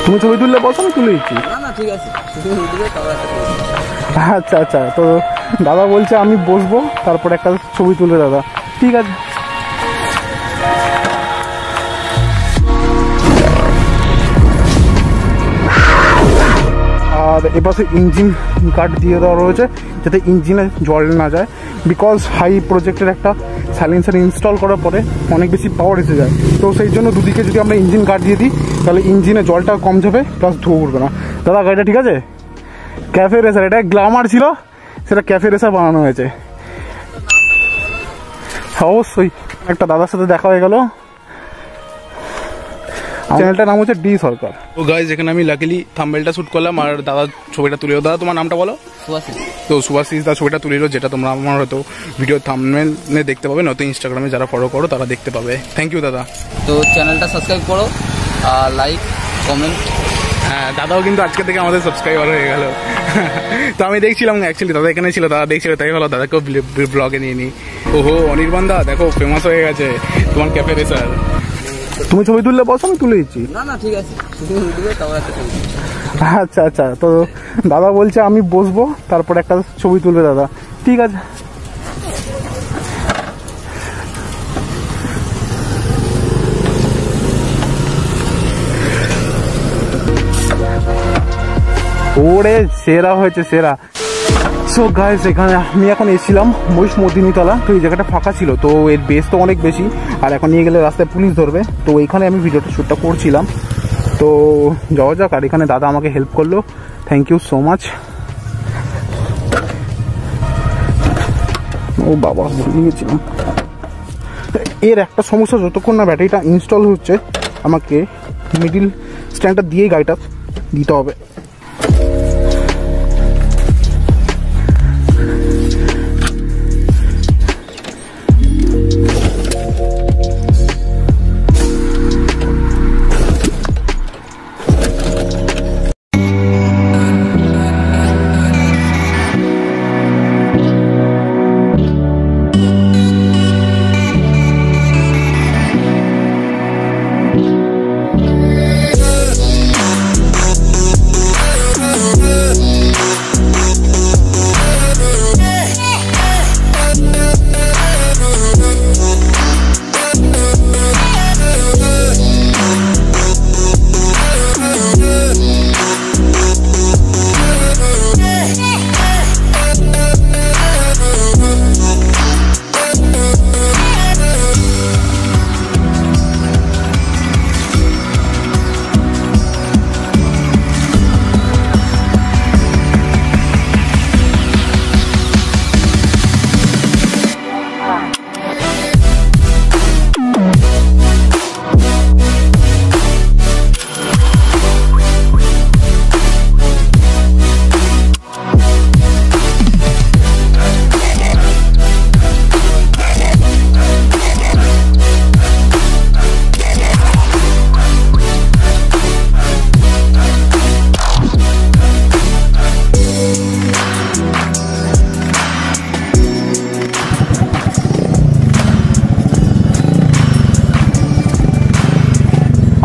তুমি ছবি তুললে বসো, আমি তুলে দিচ্ছি। না না ঠিক আছে, আচ্ছা আচ্ছা, তো দাদা বলছে আমি বসবো, তারপর একটা ছবি তুলে দাদা। ঠিক আছে। আর এপাশে ইঞ্জিন কাট দিয়ে দেওয়া রয়েছে যাতে ইঞ্জিনে জল না যায়, বিকজ হাই প্রজেক্টের একটা সাইলেন্সার ইনস্টল করার পরে অনেক বেশি পাওয়ার এসে যায়। তো সেই জন্য দুদিকে যদি আমরা ইঞ্জিন কাট দিয়ে দিই তাহলে ইঞ্জিনে জলটা কম যাবে, প্লাস ধোয়া উঠবে না। দাদা গাড়িটা ঠিক আছে? ক্যাফে রেসার, এটা গ্ল্যামার ছিল, সেটা ক্যাফে রেসার বানানো হয়েছে। অবশ্যই একটা দাদার সাথে দেখা হয়ে গেল। চ্যানেলটার নাম হচ্ছে ডি সরকার। তো গাইজ এখানে আমি লাকিলি থাম্বনেলটা শুট করলাম আর দাদা ছবিটা তুলে। দাদা তোমার নামটা বলো। সুভাশিস। তো সুভাশিস দা ছবিটা তুলে, যেটা তোমরা আমার হয়তো ভিডিও থাম্বনেলে দেখতে পাবে, নয়তো ইনস্টাগ্রামে যারা ফলো করো তারা দেখতে পাবে। থ্যাংক ইউ দাদা। তো চ্যানেলটা সাবস্ক্রাইব করো আর লাইক কমেন্ট। হ্যাঁ, দাদাও কিন্তু আজকে থেকে আমাদের সাবস্ক্রাইবার হয়ে গেল। তো আমি দেখছিলাম অ্যাকচুয়ালি দাদা এখানে ছিল, দাদা দেখছিল, তাই হলো দাদাকেও ব্লগে নিয়ে নিই। ওহো অনির্বাণ দা দেখো ফেমাস হয়ে গেছে তোমার ক্যাফে রেসার। তুমি ছবি তুললে বসো, আমি তুলে দিচ্ছি। না না ঠিক আছে, আচ্ছা আচ্ছা, তো দাদা বলছে আমি বসবো, তারপর একটা ছবি তুলবে দাদা। ঠিক আছে। ওরে সেরা হয়েছে, সেরা। সো গাইস এখানে আমি এখন এসেছিলাম মহিষমর্দিনীতলা। তো এই জায়গাটা ফাঁকা ছিল, তো এর বেস তো অনেক বেশি, আর এখন নিয়ে গেলে রাস্তায় পুলিশ ধরবে। তো এইখানে আমি ভিডিওটা শ্যুটটা করছিলাম। তো যাওয়া যাক। আর এখানে দাদা আমাকে হেল্প করলো, থ্যাংক ইউ সো মাচ। ও বাবা ভুলে গেছিলাম। এর একটা সমস্যা, যতক্ষণ না ব্যাটারিটা ইনস্টল হচ্ছে আমাকে মিডিল স্ট্যান্ডটা দিয়েই গাড়িটা দিতে হবে।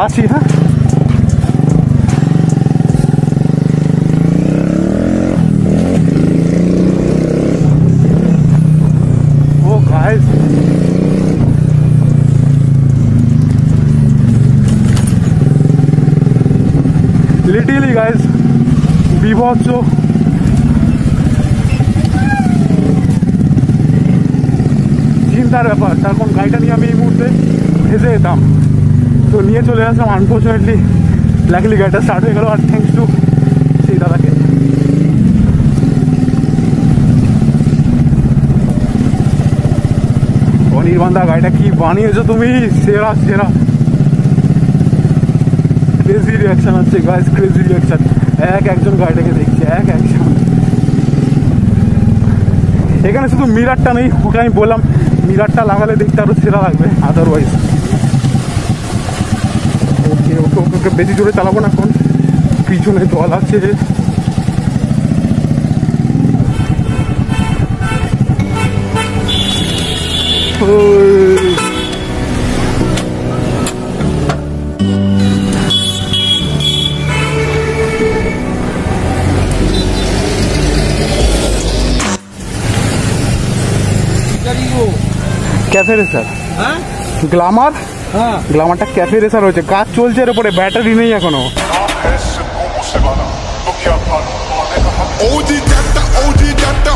আসি। হ্যাঁ, ও গাইস লিটিলি গাইস বিভৎস। চিন্তার ব্যাপার, তার কোন গাড়িটা নিয়ে আমি এই মুহূর্তে ভেসে যেতাম, তো নিয়ে চলে আসলাম। আনফর্চুনেটলি লাকিলি গাড়িটা স্টার্ট হয়ে গেল, আর থ্যাংকস টু সেই দাদাকে। অনির্বাণ দা গাড়িটা কি বানিয়েছো তুমি, সেরা সেরা। ক্রেজি রিয়াকশন হচ্ছে গাইস, ক্রেজি রিয়াকশন। একজন গাড়িটাকে দেখছি, একজন। এখানে শুধু মিরারটা নেই, ওকে আমি বললাম মিরারটা লাগালে দেখতে আরো সেরা লাগবে, আদারওয়াইজ। ওকে ওকে ওকে বেশি জোরে চালাবো না, এখন পিছনে জল আছে। ক্যাফে রেসার, হ্যাঁ গ্ল্যামার, হ্যাঁ গ্ল্যামারটা ক্যাফে রেসার হয়েছে, কাজ চলছে এর উপরে, ব্যাটারি নেই এখনো। OG got the